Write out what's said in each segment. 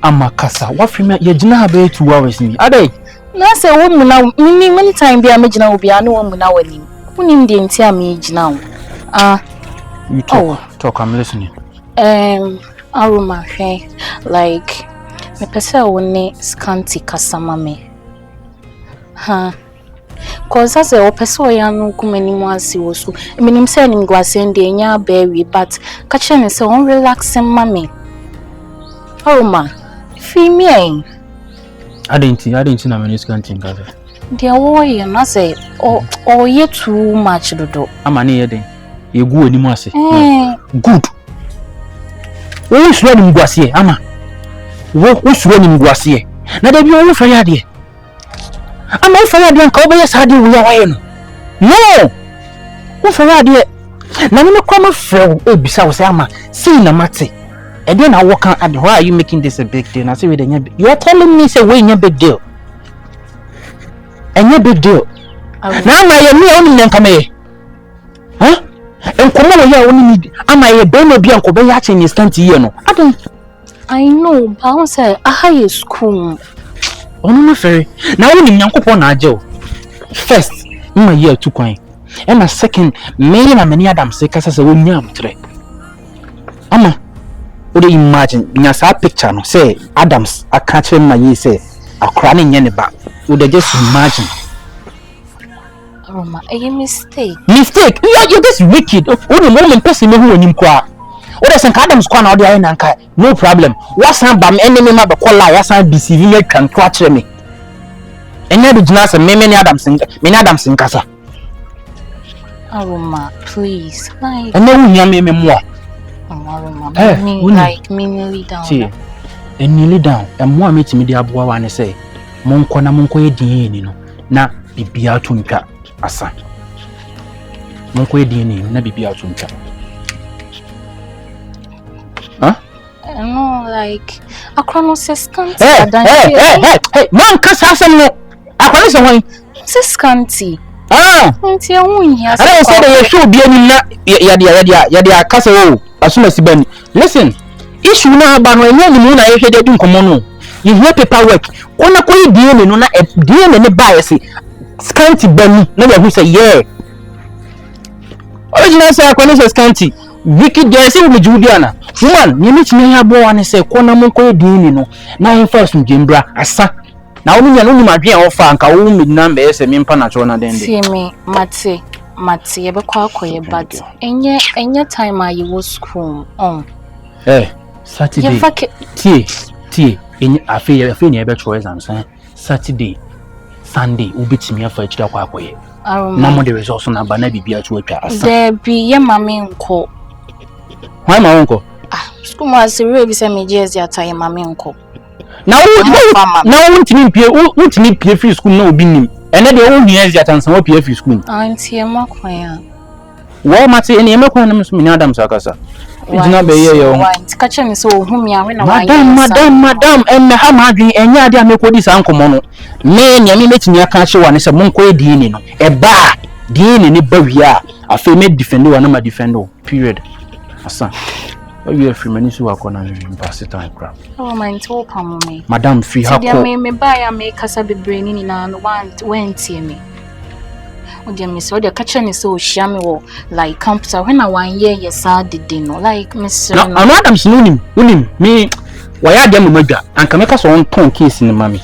Amakasa, what from your Jina be 2 hours me? Ade, na say woman now, many time be a major will be a no woman now. Who in the entire age now? You talk, I'm listening. Aroma, like, me pesa one scanty kasama me. Cause as a person ya no kumeni mwansi wosu. Eminim say nim gwasende nya berry but kache ne say on relaxing mami. Aroma, fi me. I didn't na many scanty gaza. Dia wo ye na say o ye too much dodo. Amani ye den. Ye gu ani mu ase. Good. Wo suro ni gwase ama. Wo suro ni gwase. Na da bi wo fa ya de. Ama wo fa ya de nka wo be sade wo ya waye no. No. Wo fa ya de. Na me kwa ma frɛ wo ebisa wo say ama. See na mate. And then I walk on and why are you making this a big deal? And I say, you are telling me say we big deal. And you big deal. Now my only name come here. Huh? And come on here only need am I a baby be uncle be yaching is Scanty here no. I know, but I say a high school. Oh no ferry. Now only nyankopon na ajo. First, my year 2 coin. And my second, me na many Adam say kasa say wonyam tre. Ama would imagine nya sa picture no say Adams I catch him my ye say akra ne nye ne ba would just imagine Aroma a mistake you're just wicked only moment person who onim kwa would say Adams kwa na odi na nka no problem what's bam enemy ma be call lie asan deceive me kan kwa kire me enya de gina say me Adams nkasa Aroma please like enya wu hia me mo Aroma, like me nearly down. See, and nearly down. And more meet me the abwa one say, Monko na monko ye no. Na bibia tunka asa. Monko ye na bibia tunka. Huh? No, like Akrono says Scanty. Hey, man, kasa asem no. Akrono se wan. Says Scanty. Nti ya won here. I say the show bi ani na ya kasa wo. Asuma sibani. Listen, issue na aba no enye ni mu na yehwede di nkomo no. You hear paperwork. Kona koyi DNA no na DNA ne ba yesi. Scanty bani na ya hu say yeah. Original say akwane say Scanty. Wicked guy say we Juliana. Woman, ni meet me abo wan say kona mon koyi DNA no. Na him first mjembra asa. Na wonu nya no ni madwen ofa anka wo mi na mbe yese mi mpa na cho na dende. See me, Mate, ye be kwa akoye but enye time I was school on. Saturday. Tie. Enye afi ne be choice am say Saturday, Sunday ubetimi afa akira kwa akoye. Na mo the results na ba na bibia to atwa asa. There be ye mame nko. Why ma nko? School ma se we bi se me jezi ataye mame nko. Na wuntimi pie free school na obi nim. Ene de wo hia ezi atansan wo pie free school. Auntie makwan ya. Wo mate ene makwan na mso me Adam sakasa. Ejina be ye yo. Ka che me so ohumi a we na wa. Madam enne ha madwen enya ade amekodi sa nkomo no. Me nya me metimi aka che wa ne se monko edini no. Eba dini ni bawia afi me defend wa na ma defend period. Asa. You are free many so akona pass time crap. Oh my to pam me. Madam free ha ko. Me buy am make kasa bebre ni na no went me. O dia me so dia catch ni so hia me wo like computer when I 1 year yes did no like Mr. No Adam unim me waya dia mamadwa anka meka so on ton case ni mami.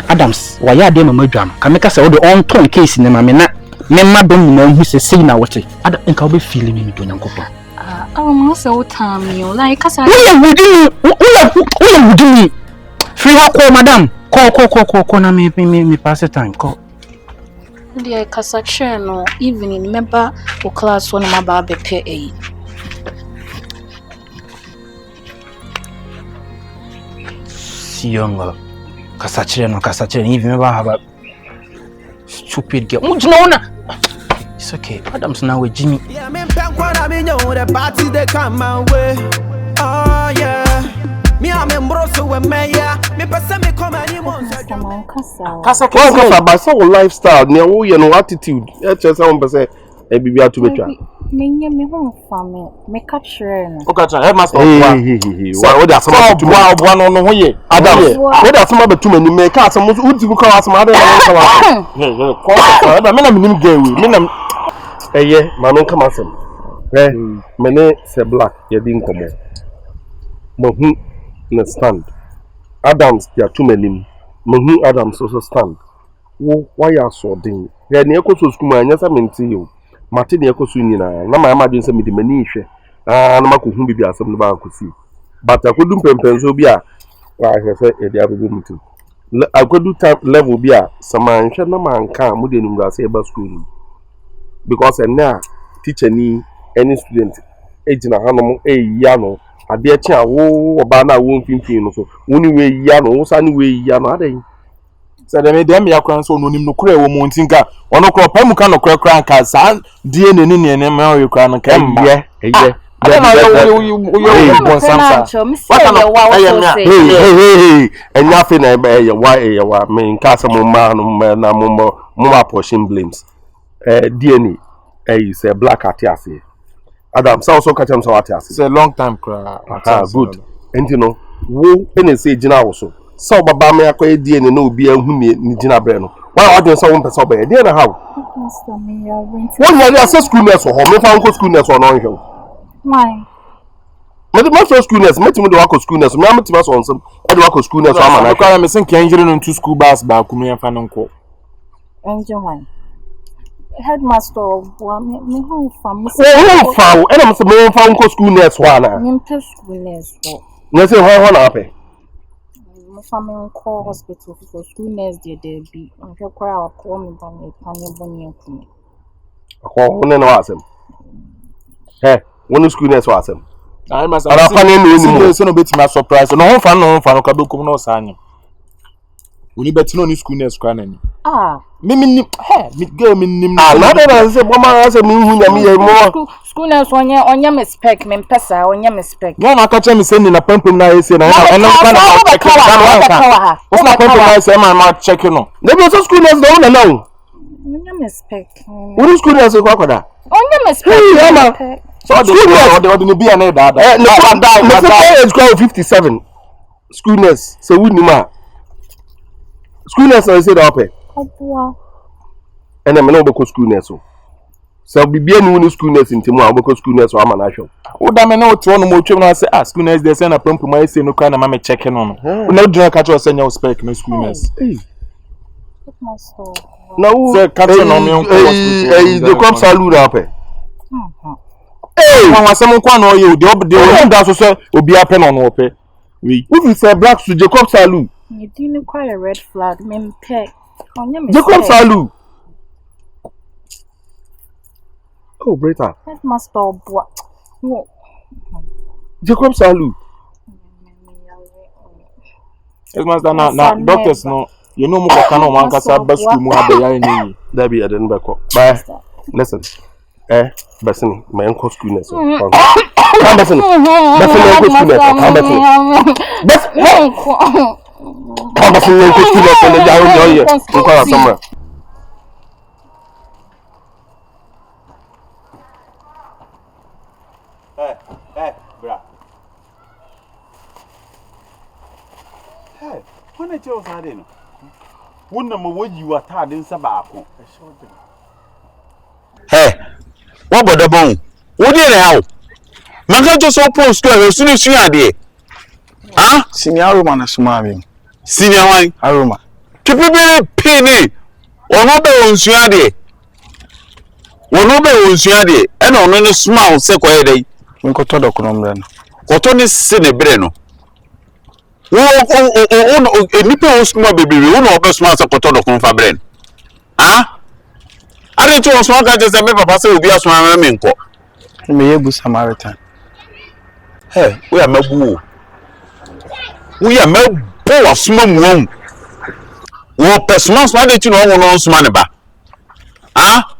Adams waya dia mamadwa ka meka so de on ton case ni mami na me madom na hu se sei na wote ada nka obe feel me to nyankopon. Aroma so time you like kasa we would free ha call madam call na me pass the time call. The kasa chair no evening remember o class one ma ba be pay Younger kasa chair even remember have a stupid girl mujina. It's okay. Adam's now with Jimmy. Yeah, me the party they come my way. Oh yeah. Me am embroso with me ya. Me pesa me come anymore. Kasa but so lifestyle, ne wo ye no attitude. E che say on be say e bibia to betwa menye me ho fame me ka kire no o ka cha headmaster what that some to obo no ho ye Adam what that some betu mani me ka some uti ku ka some Adam no ka wa me na minim gawe me na eye ma no ka masem me ne se black ye di nkomo mahu na stand Adams ya too many mahu Adams also stand wo why are so din ya ne ekoso school ma anya sa menti yo mate ne ekoso nyina na ma ma dwen se me di mani hwe na mako hu bibi asem no ba akosi but akodu pempenso bi a wa hwese e dia bibi mutu akodu type level bi a sama nhwe na ma nka mu de numrase e ba school because na teacher ni any student ejina hanom eya no ade echi a wo oba na wo mfimfin no so woni we ya no wo sa ni we ya no adan se dem ya kran so no nim no kura wo mo ntinka ono kro pa mu ka no kra kra nka sa die ne ne ne ma we kra no ka mba eye yo bonsamsa hey enya fe na eye wa me nka se mo ma no na mo portion blames DNA say black atiase Adam so catch him so atiase it's a long time cry good and you know wo ene say gina wo so baba me akoy DNA na obi ahu ni gina bre no why audience so won person obey DNA how what you are school nurse ho me fa nko school nurse no hwe why me so school nurse me timi do wako school nurse me am timi so onsem e do wako school nurse ama na kwa me sen kan jire no to school bus ba ku me fa nko enjoy headmaster wa me ho fam and I'm saying fa nko school nurse wa na me pe school nurse wo na say ho na ape me fam nko hospital for school nurse there be nhwe kwara ko me ba me panye boni akumi ko ne no asem one school nurse wa asem I must ara pa ne no so no beti ma surprise no ho fa no ka be kum no sa anyi oni beti no ni school nurse kwa nani me girl me nim na na say mama say me hu nya me ye mo school nurse onya me spec me pesa onya me spec no na ka che me say ni na pampum na ese na eno ka na check na what's na pampum na say ma check no na be so school nurse do na now onya me spec one school nurse kwa kwada onya me spec so the be an da no age crowd 57 school nurse say we ni ma school nurse say that up Obwa. And I'm not go school nurse so bibia ni school nurse ntimu a go school nurse wa ma na hwe o da me na o to no mo twem na say school nurse dey say na pampum ma ese no ka na ma me check no no na do na ka cho say nya spec na school nurse na o say ka cho no me on ko the come salute up Hey, one some kwa no you the da so say obi ape no no ope. We if say black to Jacob Salu. You didn't quite a red flag, me pek. Jacob Salu. Oh, Brita. That must all what? Jacob Salu. It must na doctors no. You know mo ka no man kasa basku mu ade ya ni. That be aden back up. Bye. Listen. Person, my uncle school nurse. Come, person. Person, uncle school nurse. Come, person. Come, person, uncle school nurse. And they are here. You call somewhere. Bra. Hey, when I tell you no. Wouldn't know what you are tired in Sabako. Hey, what about the bone? What did I have? Manga just opposed to as soon as you are there. Ah, Senior Aroma na Sumami. Senior one, Aroma. Keep it penny. Or not the ones you are there. Or not the ones you are there. And on any small sequay. We got to the Colombian. Cotton is Senebreno. Oh, a nipple small baby, you know, best master Cotton of Confabren. Ah? I didn't know small guys as a member of will be a small menko. You may be Samaritan. Hey, we are Mabu. We are Mabu of small room. What personal smart you know on smart about? Ah?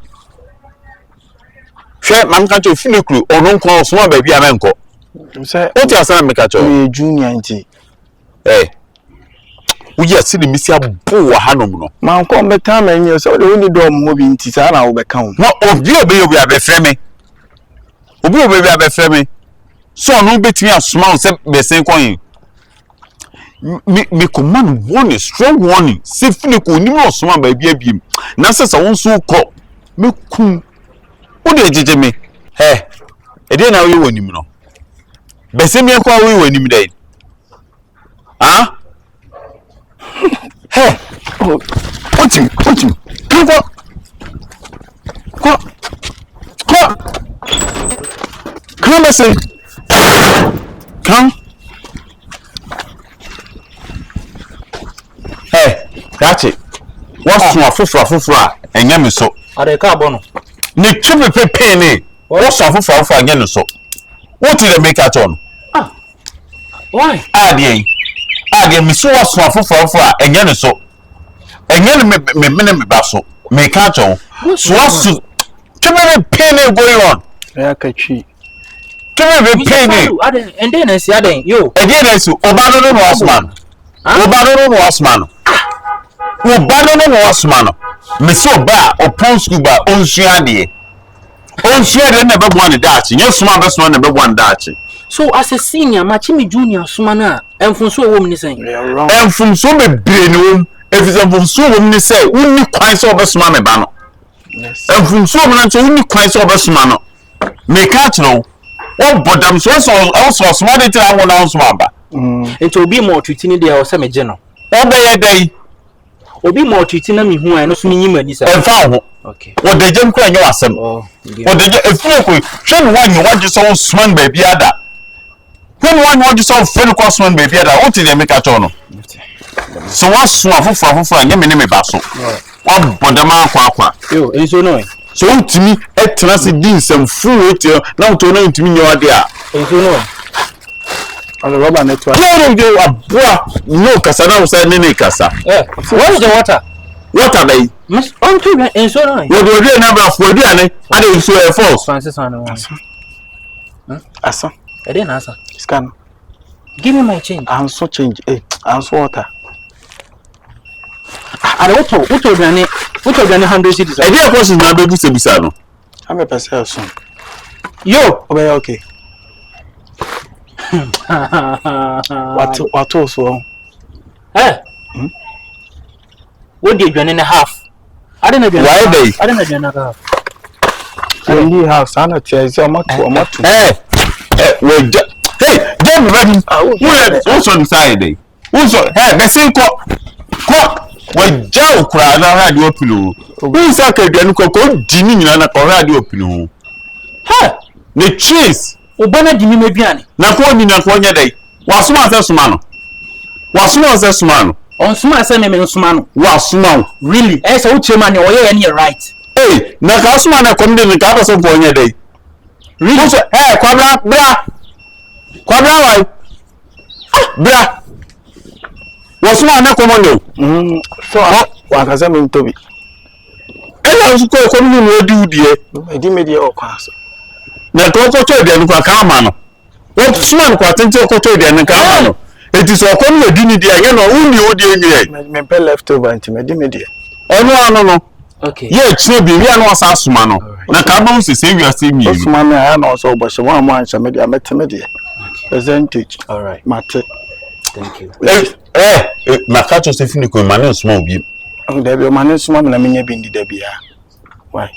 Share man can't you feel crew or no call small baby a menko. What you are saying, Mikacho? Junior, hey. we just see the misia bo wa hanom no man come better man you so the only do mo bi nti sa na wo be kan no obi abefre me obi abefre me so no betimi asoma wo se besen kon me command warning strong warning se fini ko ni mo asoma ba bia biem na se sa won so ko me kun wo de jeje me e dey na wo wonim no besen me ko wo wonim dai What you? Come, I say. Come. Hey, that's it. What's for? And yam so. Are the carbon? Nick Chippy penny. What's for again so? What did they make at on? Why? Me so was for and yen so. And yen me basso. Me catch on. So what's to me penny going on? Yeah, catchy. To me penny. And then I say, you again, I see Obano was man. Me so ba upon scuba on Shiadi. On Shiadi never wanted that. Yes, my best one never won that. So as a senior, Machimi Junior Sumana, and from so woman is saying, and from so many brain, if it's from so woman say, only quite so best man bano. And from so many only quite so best man. Make catch no. Oh, but I'm so also smart it I want to swamba. And to be more treating there or some general. All day. Obi more treating me who I know some human. Okay. What the gem crying yourself? What the if you one you want you so swan baby other. When one want you so friend crossman baby other, what did they make at all? So what's swap for and you name a basso? One bondama qua. You, it's so annoying. So to me, a transit some fruit now to know to me your idea. It's so annoying. On the rubber network. No, Cassana was saying any Cassa. What's the water? What are they? Must on to and so annoying. What will be a number of Freudian? I didn't swear false. Francis on Asa. I didn't answer. Scan. Give me my change. I'm so change. I'm so water. I don't know. What of your 100 cities? I dear person now be Bisano. I'm a person. Yo, okay. What also? What did you and a half? I don't know. Why they? I don't know another half. You have sanity. I'm not. Hey, don't ready. Who's on Saturday? Who's on? Hey, the same cock. When Joe cried, I radio pillow. Who's a good Jimmy and a radio pillow? Ha! The cheese. Obana Jimmy Mebiani. Nakonia day. Was smart as man. Was smart as man. On smart Sumano. Was small. Really? As a chairman, or any right. Hey, Nakasman come in the Cabas of Bonia day. Really? Hey, Quabra, bra. Was one commando. So, what has I mean to be? And I was coming with you, dear. I did media or counsel. Now, go to the Camano. What small quarter to the Camano? It is all coming with dignity again, or only ODA. My pay left over into media. Oh, no. Okay. Yeah, it's no be we are not Sasumano. Nakabon is saying you are seeing me. Man, I am also, but one month I met media. Percentage. All right, Matte. Thank you. Makato Stephanie could manage small beam. Oh, there be a man small and I mean, you've been the Debia. Why?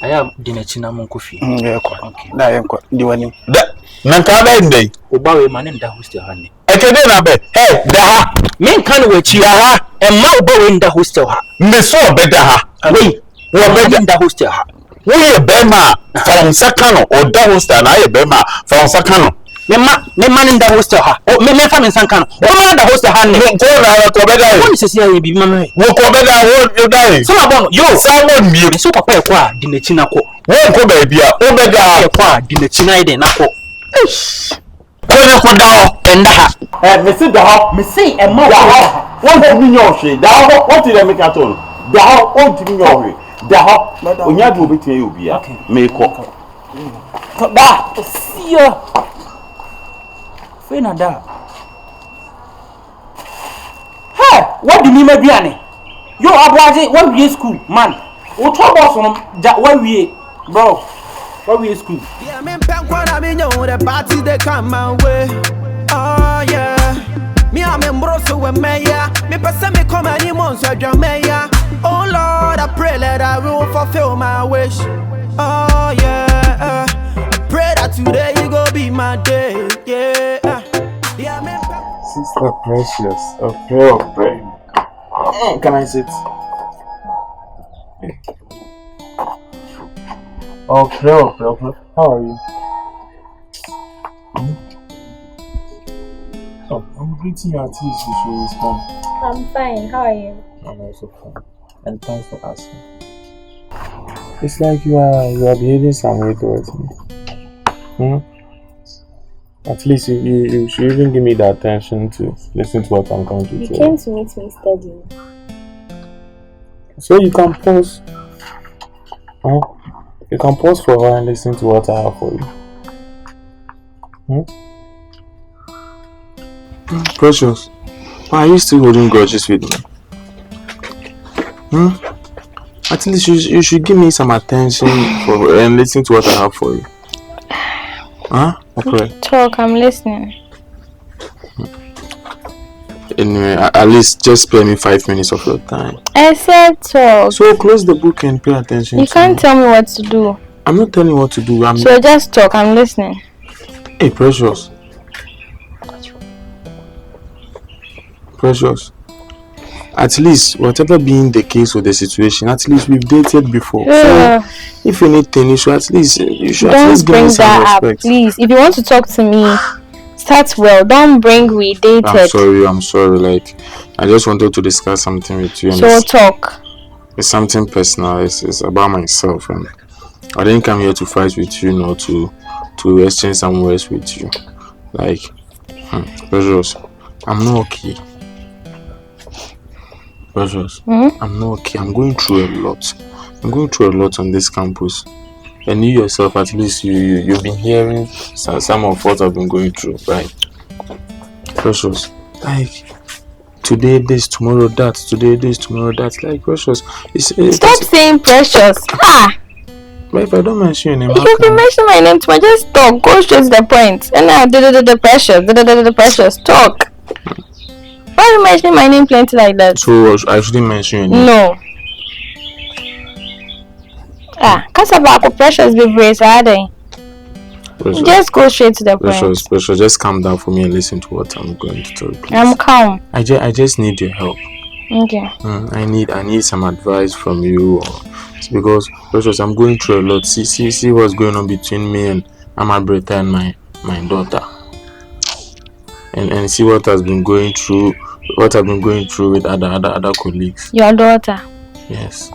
I have dinner cinnamon coffee. Yeah, okay. Now I am quite doing that. Nankada day. Obawe man and that hostel honey. I can never. Hey, Daha. Men can wait you and my bow in the hostel. Me so better. We were better in the hostel. We a Bema from Sacano or Dahostan. I a Bema from Sacano. Me man in the hostel. Oh, me from Sacano. Oh, the hostel. What is here? Be mammy. What you die? Some about you. Someone me. So, Papa, dinner chinaco. Won't go, baby. Omega, dinner chinaide, Naco. And Missy Dao, Missy, and Mother. What have you know? She Dao, what did I make at all? Dao, what did you know? Dao, when you do between you be okay. Make up. That, Seer. Fena da. Hey! What do you mean, Biane? You are what we school, man. What trouble from that? Where we, bro? Where we school? Yeah, me the party they come my way. Oh yeah. Me I'm in Broso with Maya. Me person me come any months with Jamaica. Oh Lord, I pray that I will fulfill my wish. Oh yeah. I pray that today you go be my day. Yeah. Yeah, me. Sister Precious, a prayer. Can I sit? Oh, prayer. How are you? Oh, I'm greeting you at least you should respond. I'm fine. How are you? I'm also fine. And thanks for asking. It's like you are behaving some way towards me. At least you should even give me the attention to listen to what I'm going to do. You came to meet me studying. So you can pause. You can pause for a while and listen to what I have for you. Precious, why are you still holding grudges with me? At least you should give me some attention and listen to what I have for you. Okay. Talk, I'm listening. Anyway, at least just spare me 5 minutes of your time. I said talk. So close the book and pay attention. You can't tell me what to do. I'm not telling you what to do. So just talk, I'm listening. Hey, Precious. At least, whatever being the case or the situation, at least we've dated before. Yeah. So, if anything, you should at least give me some that respect. Up, please. If you want to talk to me, start well. Don't bring we dated. I'm sorry. Like, I just wanted to discuss something with you. So talk. It's something personal. It's about myself, and I didn't come here to fight with you, nor to exchange some words with you. Like, Precious, I'm not okay. Precious, I'm not okay. I'm going through a lot. On this campus. And you yourself, at least you've been hearing some of what I've been going through, right? Precious, like, today this, tomorrow that, today this, tomorrow that. Like, Precious, stop saying Precious. But if I don't mention your name, you can mention my name to me. Just talk. Go straight to the point. And now, the Precious. Talk. Why are you mentioning my name plenty like that? So I shouldn't mention your name? No. Cause about Precious be brave, are they? Just go straight to the point. Precious, just calm down for me and listen to what I'm going to tell you, please. I'm calm. I just need your help. Okay. I need some advice from you, because Precious, I'm going through a lot. See what's going on between me and Amabreta and my daughter, and see what I've been going through with other colleagues. Your daughter? Yes.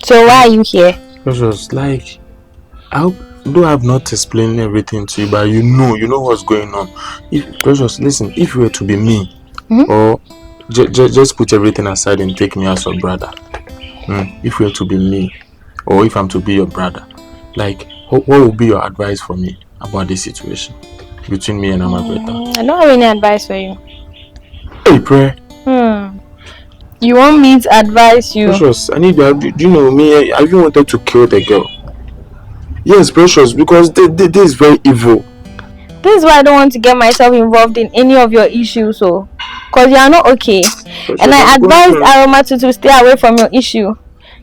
So why are you here? Precious, like, though I've not explained everything to you, but you know what's going on. Precious, listen, if you were to be me, or just put everything aside and take me as your brother. If you were to be me, or if I'm to be your brother, like, what would be your advice for me about this situation between me and Amabreta? I don't have any advice for you. Hey, Prayer. You want me to advise you? Precious, I need you. Do you know me? I even wanted to kill the girl. Yes, Precious, because this is very evil. This is why I don't want to get myself involved in any of your issues, because you are not okay. Precious, and I advised Aroma to stay away from your issue.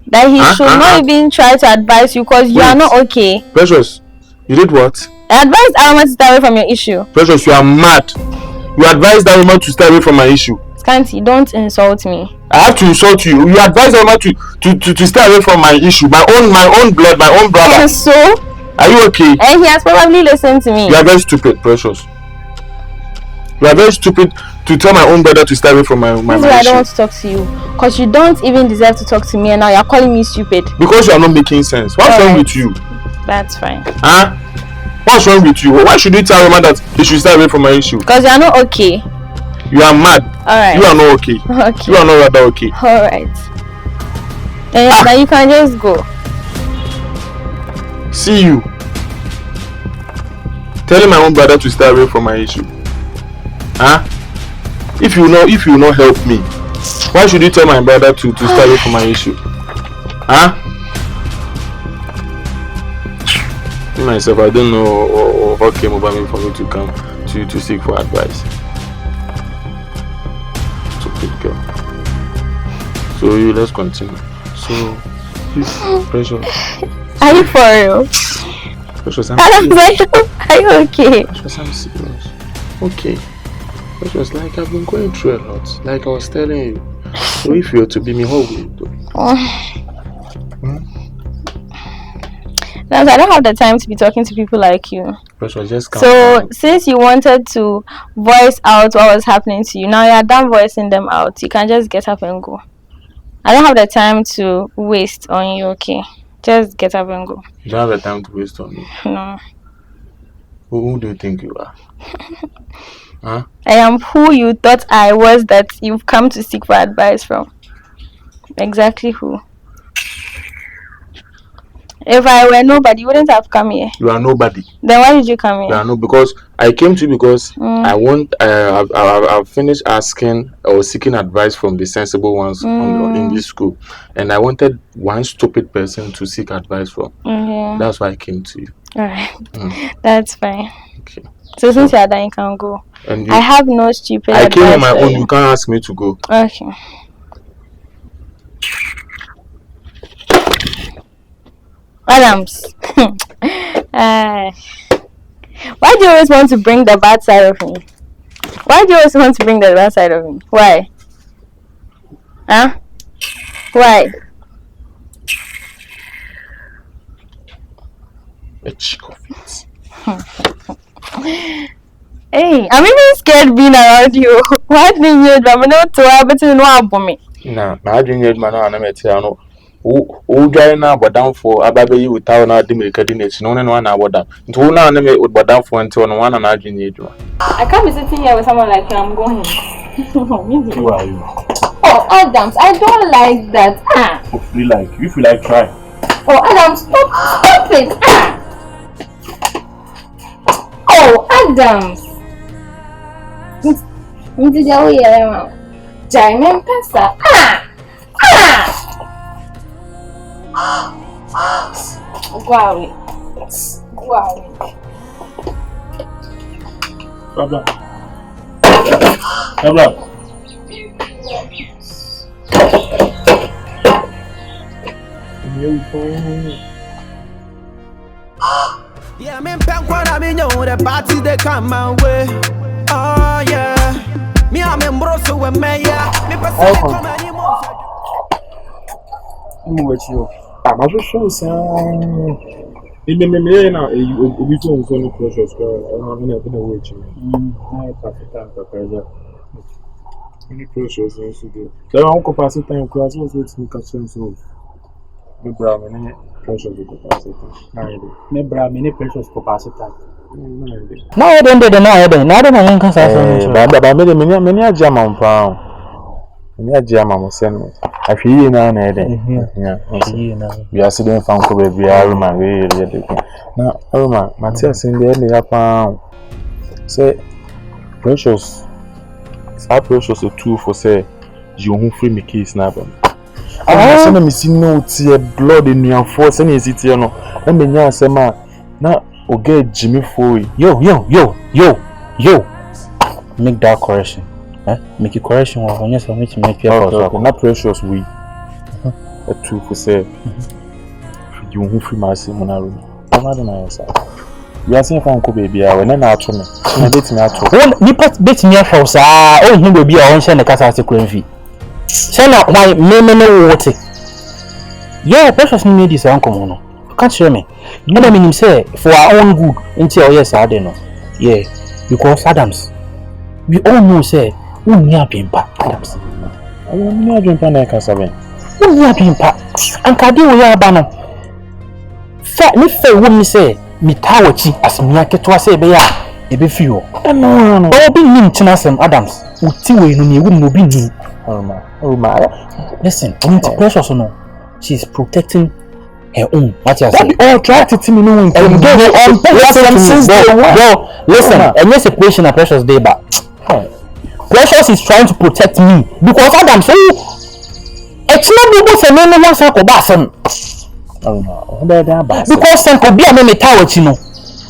That he should not even try to advise you, because you are not okay. Precious, you did what? I advised Aroma to stay away from your issue. Precious, you are mad. You advised Aroma to stay away from my issue. Scanty, don't insult me. I have to insult you. You advise Aroma to stay away from my issue. My own blood, my own brother. And so? Are you okay? And he has probably listened to me. You are very stupid, Precious. You are very stupid to tell my own brother to stay away from my issue. This is why I don't want to talk to you. Because you don't even deserve to talk to me, and now you are calling me stupid. Because you are not making sense. What's wrong with you? That's fine. What's wrong with you? Why should you tell Aroma that he should stay away from my issue? Because you are not okay. You are mad. Alright. You are not okay. Okay. You are not rather okay. Alright. Now you can just go. See you. Telling my own brother to stay away from my issue. If you not help me, why should you tell my brother to stay away from my issue? Huh? Me myself, I don't know what came over me for me to come to seek for advice. So good girl. So let's continue. So Precious. Are you for real? Precious, I'm serious. Are you okay? Precious, I'm serious. Okay. Precious, like I've been going through a lot. Like I was telling you. So if you're to be me, how will you do? Now, I don't have the time to be talking to people like you. Precious, just come. So since you wanted to voice out what was happening to you, now you're done voicing them out. You can just get up and go. I don't have the time to waste on you, okay? Just get up and go. You don't have the time to waste on me? No. Who do you think you are? Huh? I am who you thought I was that you've come to seek for advice from. Exactly who. If I were nobody, you wouldn't have come here. You are nobody. Then why did you come here? You are no, because I came to you because I want. I've finished asking or seeking advice from the sensible ones in this school, and I wanted one stupid person to seek advice from. That's why I came to you. Alright, that's fine. Okay. So since you are done, you can go. And I have no stupid. I came on my own. You can't ask me to go. Okay. Adams. Why do you always want to bring the bad side of me? Why do you always want to bring the bad side of me? Why? Huh? Why? A chick of it. Hey, I'm even scared being around you. Why didn't you do to happen to know about me? Nah, I didn't man on a who join now but down for Ababe you without now the American no one about that. To now name would but down for until one and I didn't. I can't be sitting here with someone like you. I'm going. Who are you? Oh, Adams, I don't like that. If you like, try. Oh, Adams, stop it. Oh, Adams. Did you hear Giant Pesa? Wow. Baba. Yeah, I'm in Pankwan, I'm in the party they come my way. Oh, yeah. Me, I'm in Brosso with Maya. Me, person come anymore. I'm with you. I'm just sure, in the now, you be doing so precious. I'm not going to wait you. Any precious things to do. There are capacity time class was waiting to catch them so. Me brahmine precious capacity. Me brahmine precious capacity. Now I don't know. Now I don't can say. But many a jam on pound. Many a jam on send. I feel you now. Yeah. We are sitting from Kobe. We are Aroma. Now Aroma, Matthias in the end they have say precious. Our precious a tool for say you won't free me case now. I'm saying me see no tear blood in your force and is it you know. Let me now say man now okay Jimmy for yo make that correction. Make a correction when you submit to make your okay. Not precious we a tool for say you won't free my seminary. I'm not gonna answer. We are seeing from Kobe baby. I will not to me. I bet me out. Oh, you bet me out for oh, he will be our own send the casa to Quenvy. Send out my no water. Yeah, precious need this uncle. You can't show me. You know, I mean, say for our own good until yes, I don't know. Yeah, because Adams, we all know, say, who near being back, Adams. I will near being back, Casavan. Who near being back, and Cadi will have banner. Fat me fair woman say. Me tawachi as me aketwa say be ya e be fio no obi nim chinasem Adams uti we no ewu no bi ni Aroma listen precious no she is protecting her own what you say all try to me no listen and your separation a precious day back Precious is trying to protect me because Adam so it's not people say no one say ko ba sem. Because sen ko bia me tawo chi no.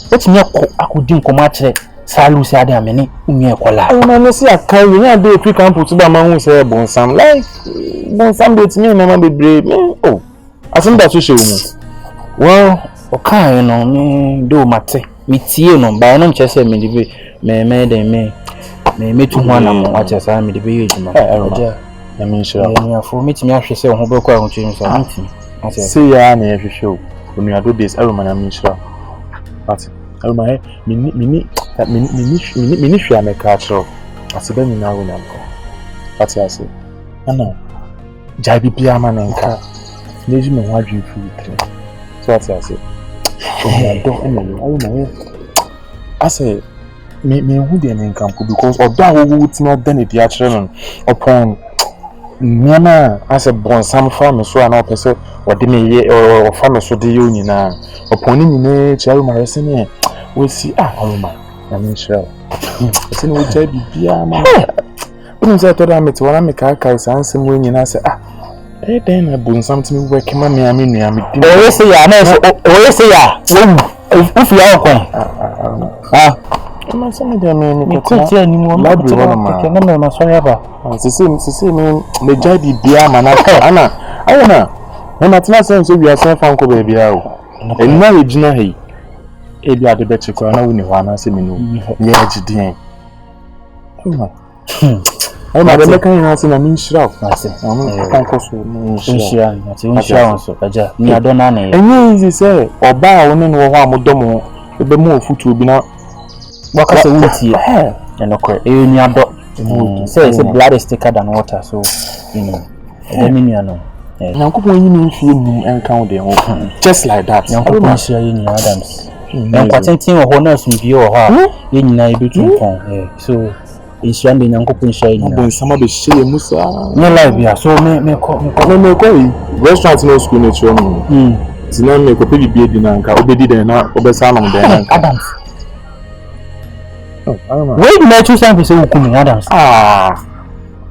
What me akodi nkomo a kire salu si ade amene umi ekola. Aroma no see akai we na dey free camp to ba ma hu say bonsam like bonsam dey me na ma bebre. Oh. Asim da so she wo mu. Well, okay no me do mate. Me tie no ba no nche say me dey me tu ho na mo acha sa me dey be yejuma. Aroma. Na me nshira. Me afo me timi ahwe say ho be kwa ho tumi so me timi. Say ya na ehwehwe o. Onu ado base Aroma na me nshira. But Aroma mini hwe ameka chro. Asibe ni na wo na nko. Ati ase. Ana jai bibia ma na nka. Neji me ho adwe fu tre. So ati ase. I don't know. Aroma I say me who dey in camp because odo awo ti na den di akere no upon nyama as a bonsam farm so na opese ode me ye o farm so de yo nyina upon ni ne chiaru marese ne we see Aroma na me share ese no jai bibia ma unu say to da me ti wana me ka sansem we nyina say then na bonsam ti me work ma me nua me di o say ya na so o say ya if you are okay Come on, some of them me kuti ani mo ma kuti na me ma so ya ba sisi me jai bibia ma na ana ayona na tina sense we are saying fan ko baby a o enna regina hey e bi ade be chekwa na woni ho ana se me no ye agidin ma de mekan na se na min shira o se kan ko so min shira na so kaja ni adona na enye easy say oba o ne no ho amodomo e be mu ofutu obi na waka se wuti and okay ni ado say blood is thicker than water so you know enemy no Yankopon yi ni fie num enkan de ho just like that Yankopon share yi ni Adams en kwatentin ho na sumbi ho ha ye nyina e betu pon so insure de Yankopon share yi bon sama be share musa no live ya so me ko yi restaurant no school no chiro no tina me ko pedi bi na nka obedi den na obesa no den na Adams Aroma wait me two times say ukumi Adams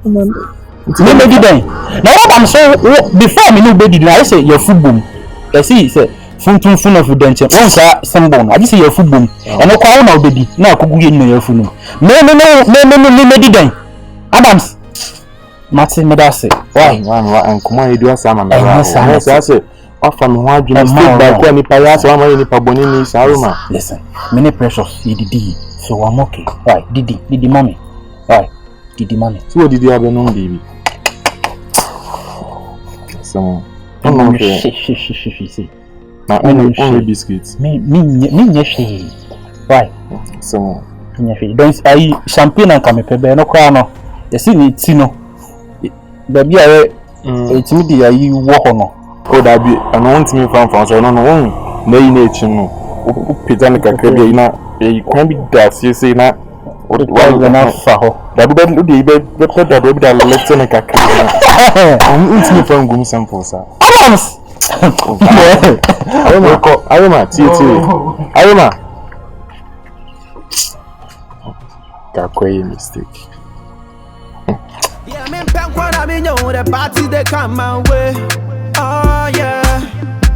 me be den na Adams so before me no be den I say your football I see say funtun fun of denche on sa symbol I say your football eno kwa na obedi na akoguye no your funu me den Adams Martin me da say why ankomo edu asa ma me I say afa me ho adwene mistake by kwa nipa ya so amari nipa boni ni Aroma listen many precious Iddi so I'm okay right Didi mommy right Didi mommy so Didi abeno baby so no she na only biscuits me nyeshi right so nyeshi don't I champagne and kamepebe no kwa no you see ni tino baby are etimi di ayi wo ho no o da bi ana won timi fan so no won na yi na echi no o pizza ne kakra bi na e kwan bi da sie na o na fa ho da bi be di be da bi da letse ne kakra on timi fan gum sample sa Adams Aroma tie Aroma ka kwai mistake yeah me pen kwa me know the party they come my way oh yeah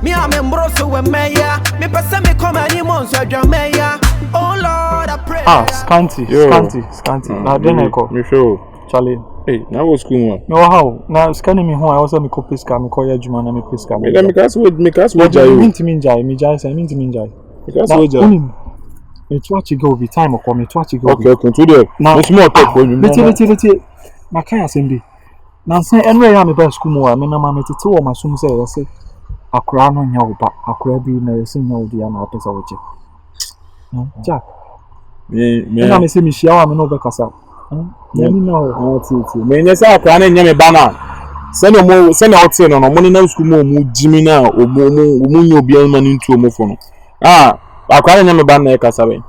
me am embroso we meya me pese me come any months meya oh Lord I pray Scanty na then I call me show Charlie hey na wo school mo no how na scanning me ho I also me copy scan me call ya juma na me pay scan me because we jai me jai because we jai me to watch go be time or me to watch go okay continue no small talk for you leti na kan asembi na say enwe ya me ba school mo me na ma me tete wo masum say yes akura no nya wo ba akura bi na yes nya wo dia na opesa wo che jack me na me say me shia wa me no be kasa me ni no titi me nya say akura na nya me ba na se no hotel no mo ni na school mo jimi na omo nya obi an ma ni ntu omo fo no akura na nya me ba na e kasa be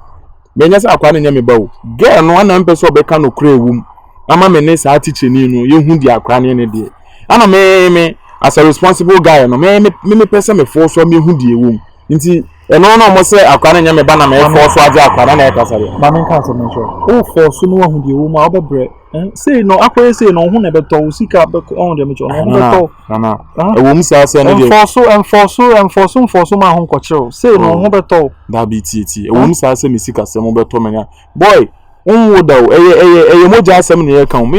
me nya say akura na nya me ba o girl no na mpe so be ka no kura ewum ama me ne sa teacher ni no ye hu di akra ne de ana me as a responsible guy no me person me force so me hu di ewum nti eno no mo se akra ne nya me ba na me force so aja akra na e kasa be ma me kan so me sure o force no hu di ewum a obebre Say no, I say no, who never told Sika on the Mitchell. No, a woman's house and for some home control. Say no, who better that be TT. A woman's house and Missika, some over Tomina. Boy, would a moja 7 year count.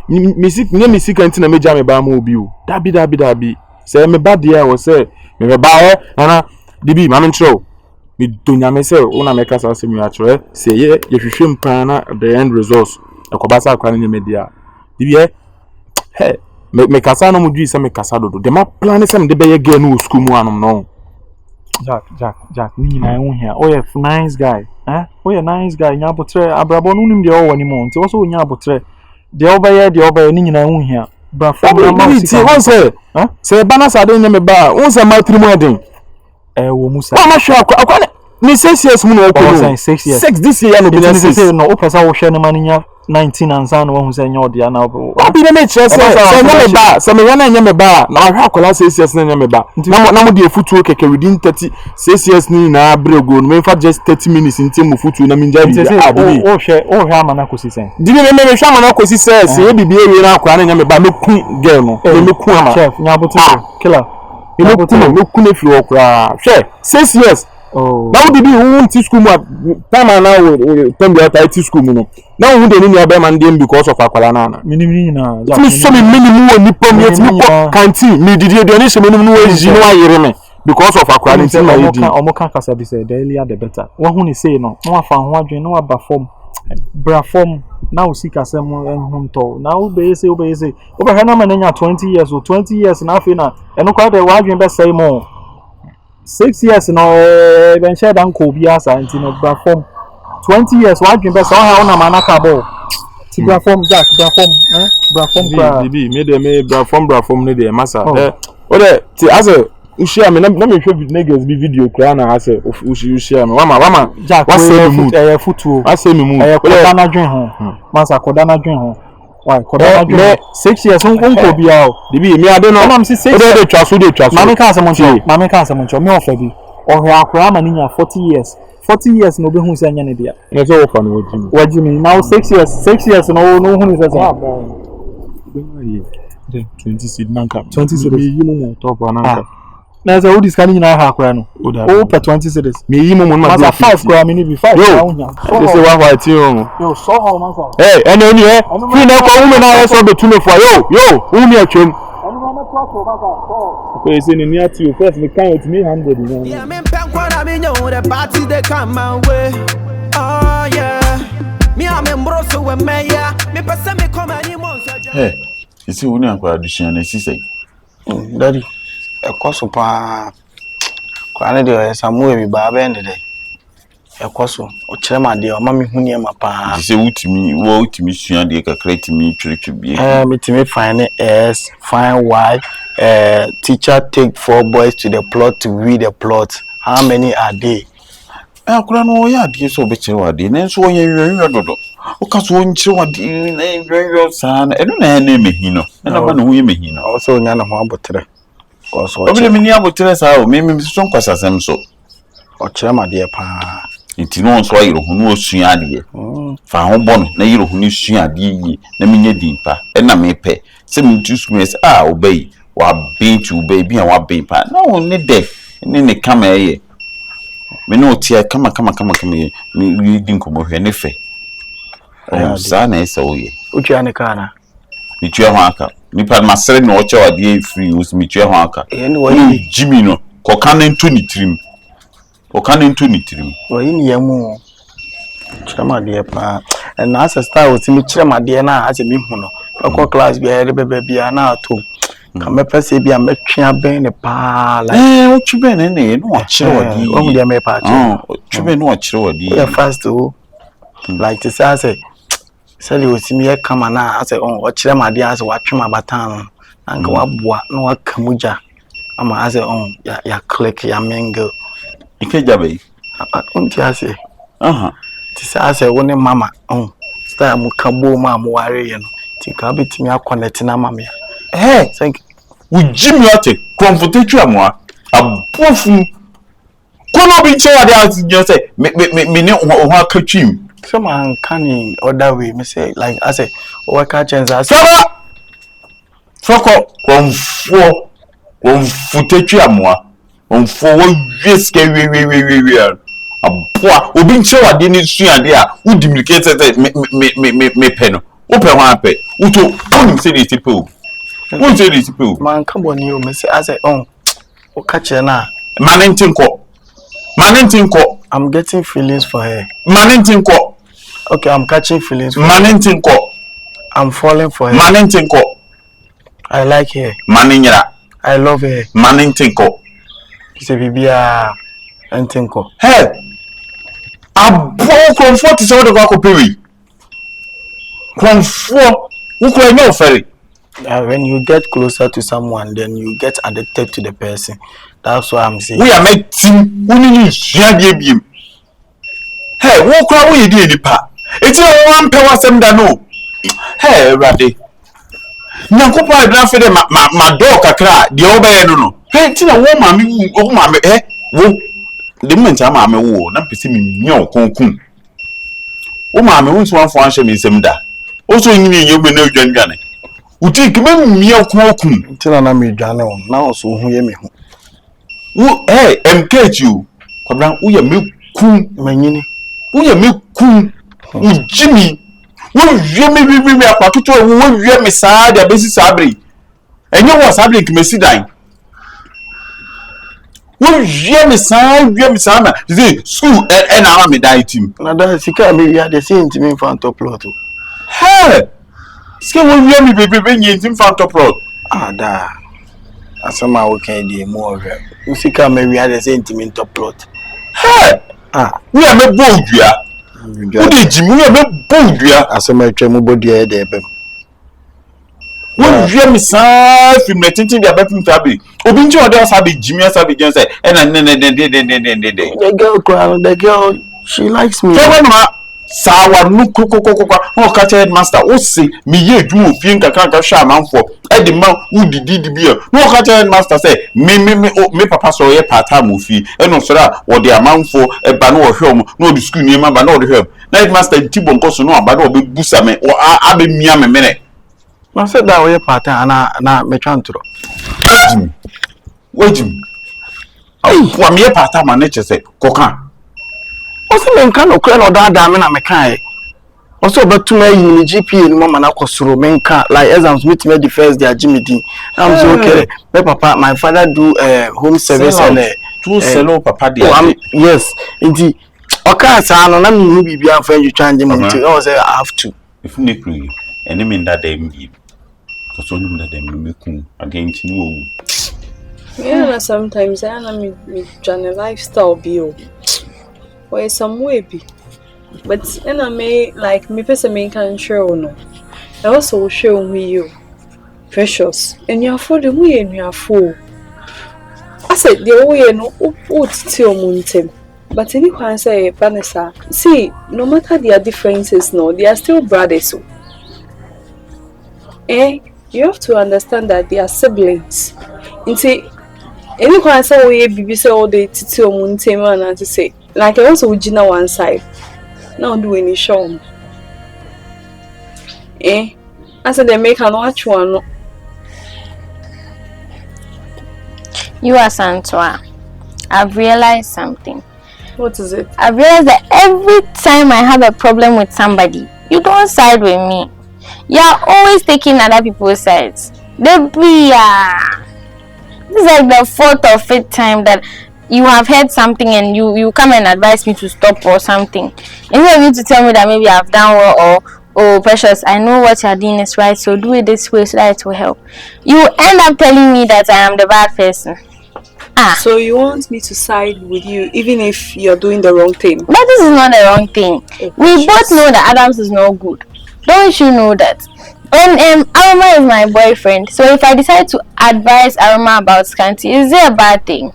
Missy can't a major bamu. That be. Say me bad dear was say, me buy Anna, DB, Mamma Show. Me do not myself, una make us as a mutual. Say, yeah, if you shouldn't pan the end resource. Akobasa kwa ni media dibie he me kasa no mudwi se me kasa dodo de ma plan se me de beye girl no school mu anom no Jack ni na ehun here oh yeah nice guy oh yeah nice guy nya botre abrabo no nim de o woni mo nti wo so nya botre de obeye ni na ehun here bra from ma se bana sa de me ba won se ma trimu adin wo musa ma sure akwa ni 6 years mu no ko 6 years 6 this year no be 6 no o pesa wo hwe no maninya 19 and san who say nyo dia na obi na me chere say me yana nya me ba na ahwa akola 6 years na nya me ba na mo de futuo keke within 30 6 years ni na brego no me fa just 30 minutes nti mo futuo na minja bi o hwe amana kosi sen di me hwe amana kosi say e bibie we na akwa na nya me ba me ku girl no me ku ama chef nya botu killer me ku na fi okra hwe 6 years oh now did you teach school time now time the IT school no now who dey ni aba man dem because of akwala na minimum na so me minimum oni pom yet me canteen me did you dey so minimum no eji no ayere me because of akwala nti na yedi omo kan kasa bi say the earlier the better wo hu ni say no no afa ho adwen no aba form bra form na o sika sem enhun to na o be say o be na manya 20 years or 20 years na afi na eno kwa de wa adwen be say mo 6 years no ben share dan ko bi asa nti no bra form 20 years wa dwen be so ha una manaka bo ti bra form jack bra form bibi me bra form ne de masa o de ti ase u share me na me hwe niggas bi video kra na ase u share me wama jack wa say me futuo wa say me mu ko na dwen ho masa ko na dwen ho why koda na 6 years on ko bia o dibi mi ade no mam si 6 de twaso mama ka asemoncho me ofa bi o he akora ma ninya 40 years no be hu se anya ne dia no so ofa no wajimi now 6 years no hu ni se sa 20 seed nanka 20 seed yi mo top nanka na za udi skani na ha akora no o per 20 seed me yi mo ma 5 kwa me ni bi 5 na hu nya this is what I tell yo so how man sa hey ene oni fi na ko wu na so be tune for yo wu mi atwem okay say ni ati o first me kan it me 100 yeah me pen kwa na me nyo the party they come my way oh yeah me am mbro so we me ya me pese me come ani monso hey you see woni akwa addition na sisai daddy ekoso pa kwa na de Samuel bi ba be ndede ekoso o kire ma de o ma me huni ma pa you say utimi sua de kakra timi twetwe bi me timi fine s fine y teacher take 4 boys to the plot to read the plot how many are they akura no ya de so be kire wa de na so yen ywenwe dodo o ka so nkire wa de na ywenwe sana eno na na mehino na ba no hu ye mehino o so nya na ho abotre koso o bi me ni abotre sa o me so nkwasasem so o kire ma de pa nti no nso ayiro hu no osua ade fa ho bɔ no na yiro hu no sua ade yi na menya dimpa na mepe se me tu squares obey wa bin to obey bi a wa bin pa na wo ne de ne kama eye me no tie kama me din ko mo hwe ne fe o sa na esa oye utua ne kana mi tua ho aka mi pa ma sere no oche ade free us mi tua ho aka ni jimi no ko kana ntu ni trim oyi ni yamu chama de pa na asa star oti mi chama de na ase mi hu no ko class bi ere bebe bia na ato ka me pese bia me twia ben ne pa la o twibe ne no a kire wadi o mu de me pa twibe no a kire wadi ya fast o like to say le oti mi e kama na ase o kire ma de ase wa twema batan anka wa boa na wa kamuja ama ase ya click ya mingle ikejabe unti ase ti ase woni mama style mu kabo ma mu ware ye no ti ka betimi akonnect na mama ya thank we jimi ate comfortable amwa abofu kono bi che ade ase je say me ne ho akatwim Some uncanny other way. Me say like I say, oh catch and say. Foko on footage amwa on for risk we aboa obi nche wade ni suade a wo duplicate me peno wo pe ho ape uto onim say the people who say the people man come on you me say I say oh catch na manintinko I'm getting feelings for her. Manintinko. Okay, I'm catching feelings for Manintinko. her. I'm falling for her. Manintinko. I like her. Maninyra. I love her. Manintinko. Say bibia entinko. Hey. Abo comfort is what the go pay. Comfort. Who can know ferry? When you get closer to someone, then you get addicted to the person. That's what I'm saying. We are making who share the hey, who cry we did nipa? It's one power sem da no. Hey, Rade. Nyankopa I don't feel my dog kakra, the obey no. Hey, tina wo mami eh wo the moment am mami wo na pese me nyon konkun. Wo mami wo so wan fo anhye me sem da. O so yin yin yegbe na odwan uti kime mmia konkun. Tina na me dwane won. Na so hu ye me hu. Wo hey, MKU. Kwabran wo ye me kun manyini. Wo ye me kun. Jimmy. Wo wie me apaketo wo wie me saa da besi sabre. Enye wo sabre nkimesi dan. Wo wie me saa na. Say school and na me die team. Na da sika me ya de say ntimi fan top plot. Hey. Sika wo wie me bebe nyi ntimi fan top plot. Ah da. Asama wo kan di mu ohwe. Sika me wi de say ntimi top plot. Hey. Ah, we are me bodua. Wo de jimu we me bodua. Asama atwa mu bodua de ebem. Wo wie me saa film na tintin dia bepim tabi. Obi nche ode asabe jimi asabe gen say e na ne. The girl, she likes me. So when ma sawa nu kokokokwa o ka headmaster o se me ye adwuma ofie nkaka hwa amanfo e de ma udidi bia no ka headmaster say me papa so ye part time ofie e no so ra wo de amanfo e ba no wo hwem no de school ni ma ba no de hwem na headmaster tibon koso no aba do be busa me o abe mia me mene na say that we part time na me twantro wajim wa me part time na che say kokan also men kan okwe no da me na me kan also betuma yi GPA no mama na kwosoro men kan like exams with me the first day Jimmy D I'm so okay my papa my father do home service and to sell papa there yes indeed oka sa no na me bibia fa you change me I say I have to if you need to any mean that they give because only that they me kun against you yeah sometimes I am me journey lifestyle bio or some way be but and I may like me person me can show no I also show me you precious and you are for the way and you are full I said the way no tell muntem but anyone say Vanessa see no matter their differences no they are still brothers so you have to understand that they are siblings into anyone say we baby say all the tell muntem and to say like I also Gina one side. Now do any show. I said they make an watch one. You are Santua. I've realized something. What is it? I've realized that every time I have a problem with somebody, you don't side with me. You're always taking other people's sides. This is like the fourth or fifth time that you have heard something and you come and advise me to stop or something. Instead of you to tell me that maybe I've done well or oh precious, I know what you're doing is right, so do it this way so that it will help. You end up telling me that I am the bad person. So you want me to side with you even if you're doing the wrong thing? But this is not the wrong thing. We both know that Adams is not good. Don't you know that? And Aroma is my boyfriend. So if I decide to advise Aroma about Scanty, is it a bad thing?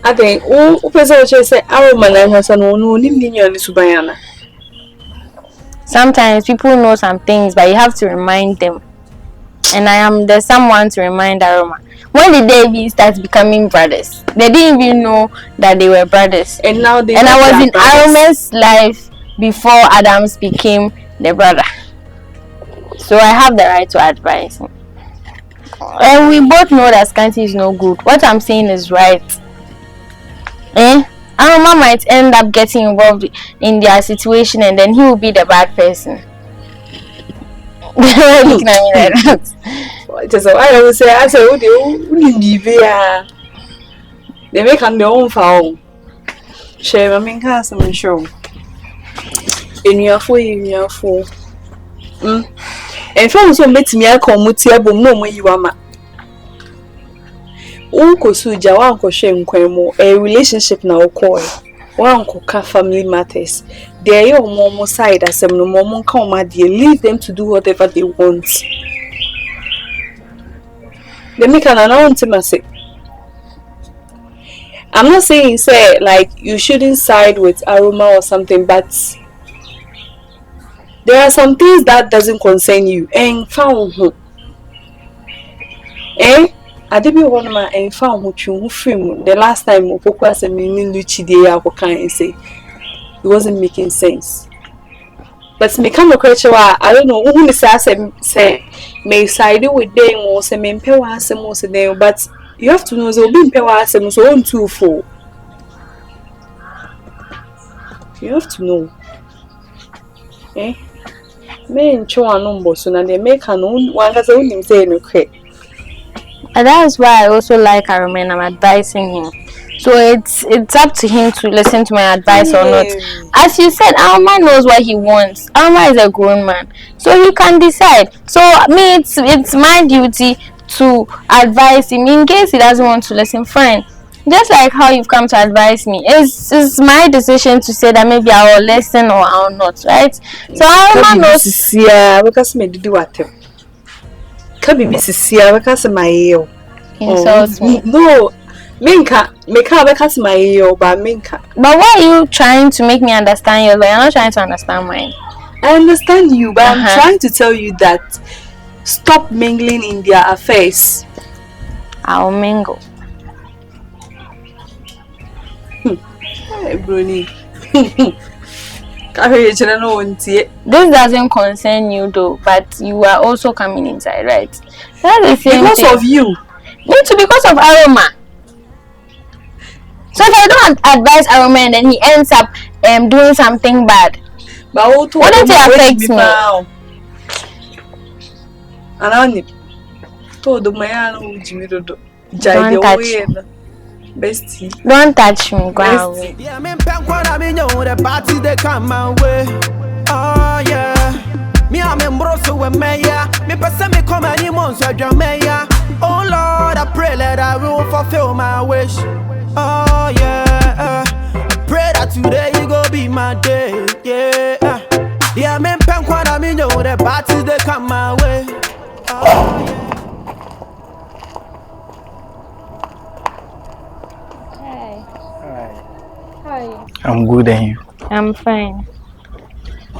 I think person say Aroma no sometimes people know some things but you have to remind them. And I am the someone to remind Aroma. When did they even start becoming brothers? They didn't even know that they were brothers. And now I was in Aroma's life before Adams became the brother. So I have the right to advise him. And we both know that Scanty is no good. What I'm saying is right. Aroma might end up getting involved in their situation and then he will be the bad person. Looking at me like that. Just I will say, I said, they make on their own foul. Shame, I mean, some show. In your fool. And from some bits me, I come with Tiabo, no way you are. Unko Suja, Uncle Shame Quemo, a relationship now coy. Uncle family matters. They are your momo side as some no moment come, my dear. Leave them to do whatever they want. They make an announcement. I'm not saying say like you shouldn't side with Aroma or something, but there are some things that doesn't concern you. And found who? I did be one of my and found who film the last time Opoku was a meaning Luchi de and say it wasn't making sense. But me come across I don't know who say may side with them or say me pay was most of them, but you have to know so being pay was so on 2-4. You have to know. Men show a number so now they make an own one as only say no credit. And that's why I also like Aroma and I'm advising him. So it's up to him to listen to my advice or not. As you said, Aroma knows what he wants. Aroma is a grown man, so he can decide. So me, it's my duty to advise him. In case he doesn't want to listen, fine. Just like how you've come to advise me, it's my decision to say that maybe I will listen or I will not, right? So Aroma knows. Yeah, because me do what? Can be Seer because my ear. Insult me. No. Minka, make her because my ear, but Minka. But why are you trying to make me understand yours? But you're not trying to understand mine. I understand you, but I'm trying to tell you that stop mingling in their affairs. I'll mingle. Hey, Bruni. This doesn't concern you though, but you are also coming inside, right? That's the same because thing. Of you. Me too, because of Aroma. So if I don't advise Aroma and then he ends up doing something bad, but wouldn't it affect me? Don't touch me. Bestie. Don't touch me, go away. Yeah, me the party they come my way. Oh yeah. Me I'm embroso with me yeah. Me person me come any months I drum me yeah. Oh Lord, I pray that I will fulfill my wish. Oh yeah. I pray that today you go be my day. Yeah. Yeah, me the party they come my way. Oh yeah. I'm good, and you? I'm fine.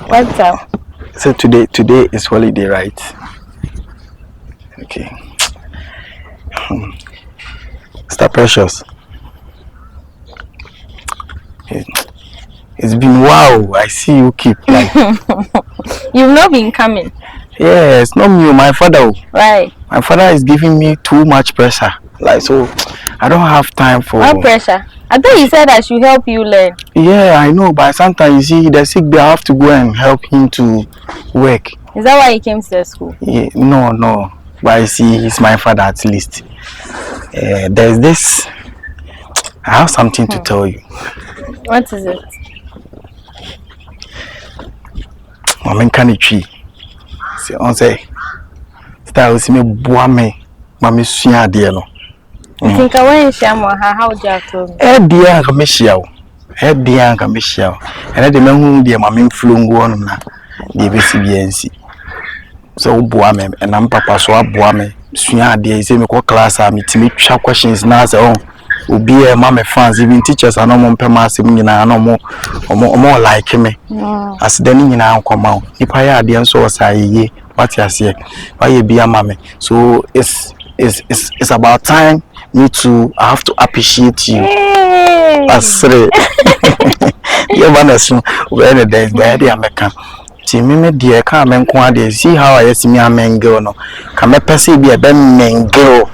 What's up? So today is holiday, right? Okay. Mr. Precious. It's been wow. I see you keep like. You've not been coming. Yeah, it's not me, my father. Right. My father is giving me too much pressure. Like so, I don't have time for. What pressure? I thought you said I should help you learn. Yeah, I know, but sometimes you see the sick, they have to go and help him to work. Is that why he came to the school? Yeah, no. But I see he's my father at least. There's this. I have something to tell you. What is it? Mama can't tree. See, on say, start see me boy me, mama suya dielo. I think I want to share more. How would you have told me? Dear Commissioner, dear Commissioner, and the man who dear mammy flew on na the BCBNC. So, boame, and I'm papa so boame, Suya dear, say me what class are me to make sharp questions now. So, will be a mammy fans, even teachers are no more permassive, no more like me. As then in our come out, if I had the answer, say, what you say, why you be a mammy? So, it's about time. Me too. I have to appreciate you. Hey. That's right. Yeah, man, so when the days bad, I'm a can. See me, dear, come and quad. See how I see me a man girl. No, come a passy be a man girl.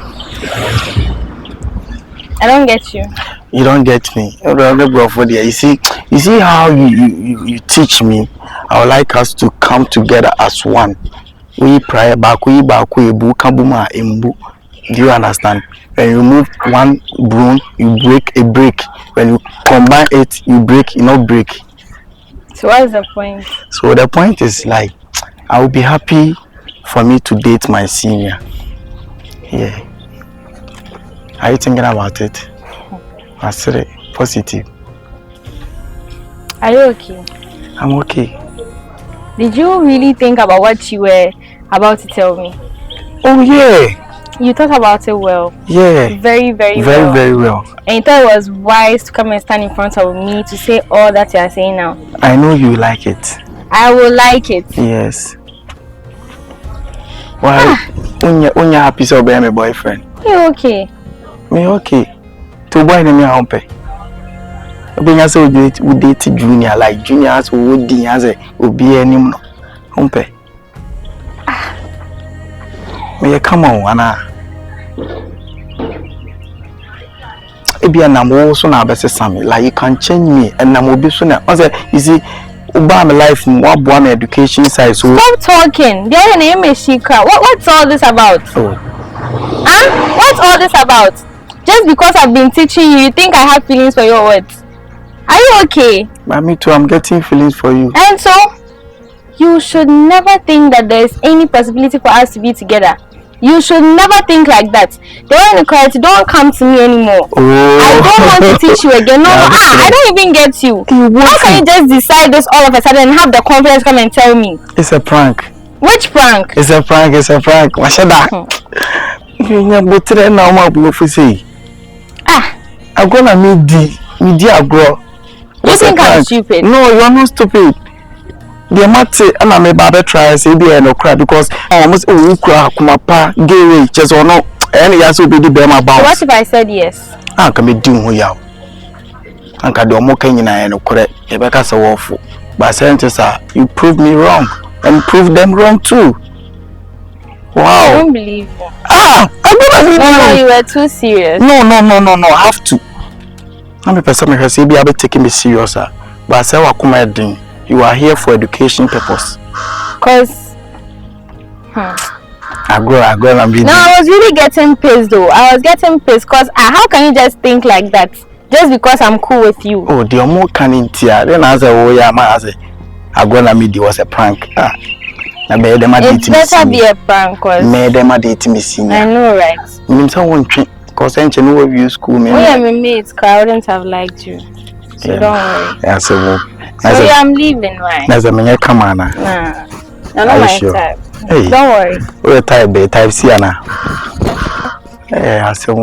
I don't get you. You don't get me. You don't go for there. You see how you teach me. I would like us to come together as one. We pray back, we kabuma imbu. Do you understand? When you move one broom, you break a brick. When you combine it, you break, you not break. So what is the point? So the point is like, I will be happy for me to date my senior. Yeah. Are you thinking about it? I said it. Positive. Are you okay? I'm okay. Did you really think about what you were about to tell me? Oh yeah. You thought about it well. Yeah. Very well. Very well. And you thought it was wise to come and stand in front of me to say all that you are saying now. I know you like it. I will like it. Yes. Why? When you're happy so be my boyfriend. You okay? Me okay. To boy na me hompe. Obinya say we date junior like junior so we din as obi anim no. Hompe. Me come on ana. Ebia na mo so na abese me like you can change me and na mo bi so na. I say you see Uba my life mo aboa my education side so. Stop talking. There name is Shika. What's all this about? Oh. Huh? What's all this about? Just because I've been teaching you, you think I have feelings for your words? Are you okay? Me too, I'm getting feelings for you. And so, you should never think that there is any possibility for us to be together. You should never think like that. The one in the don't come to me anymore. Oh. I don't want to teach you again. No, I don't even get you. How can you just decide this all of a sudden and have the confidence come and tell me? It's a prank. Which prank? It's a prank. Washada. You better now, my boy. I'm gonna meet the agro. You think I'm stupid? No, you're not stupid. The matter and I may bother try say be no cry because I almost cry kumapa gay just or no any yes will be the bema bounce. What if I said yes? I can be doing who yaw. Anka do mo kan nyina no correct. E be ka say wofu. But scientists you prove me wrong and prove them wrong too. Wow. I don't believe you. I don't believe you. No, you were too serious. No. I have to. I'm a person who say be able taking me serious. But I say wakuma din. You are here for education purpose. Cause I go and be. No, I was really getting pissed though. I was getting pissed because how can you just think like that? Just because I'm cool with you. Oh, the more can in tear. Then I say, oh yeah, I say, I go and meet was a prank. It's better be a prank cause me them a date me senior. I know, right? Me say one train cause I know where you school me. Oh yeah, my mates, I wouldn't have liked you. So yeah. Don't worry. Yeah, so yeah, I'm leaving, right? That's a me come on. Nah, I'm not my type. Hey. Don't worry. What type be type C na. I say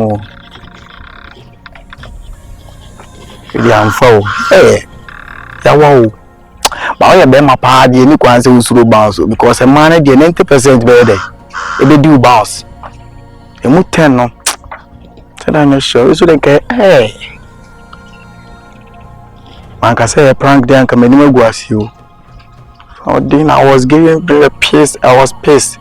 I'm full. Hey. Ya wow. But I be my party any kwan say usuro bounce because a man dey 90% be there. E be do bounce. E mu 10 no. Say that no sure. So dey hey. Man can say a prank there and come anywhere go as you. So then I was giving a piece. I was pissed.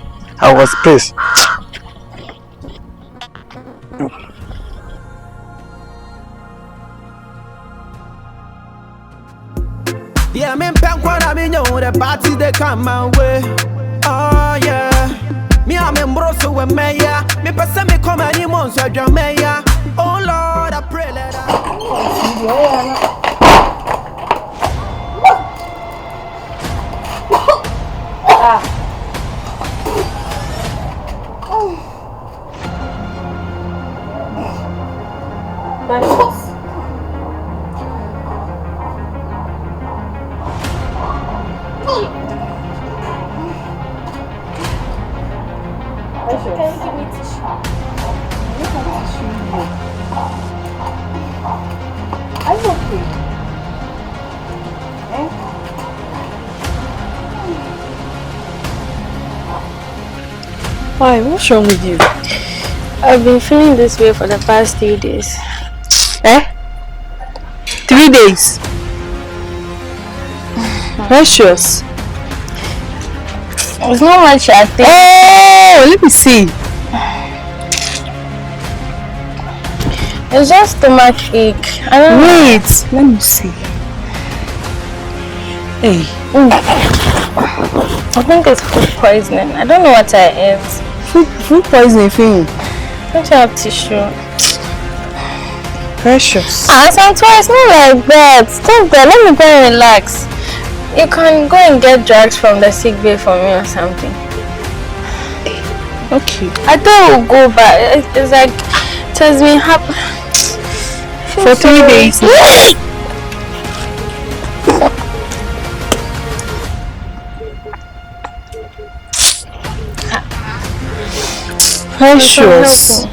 Yeah, me pen when I mean you the party they come my way. Oh yeah. Me I'm in broso with me yeah. Me person me come any months so jam me yeah. Oh Lord, I pray let Why? What's wrong with you? I've been feeling this way for the past 3 days. 3 days? Precious. It's not much I think. Oh, let me see. It's just stomach ache. I don't know. Wait, let me see. Hey. I think it's food poisoning. I don't know what it is. Food poisoning thing. Don't you have tissue? Precious. Santua, it's not like that. Stop there. Let me go and relax. You can go and get drugs from the sick bay for me or something. Okay. I thought we'll go, but it's like it has been happening for 3 days. Precious.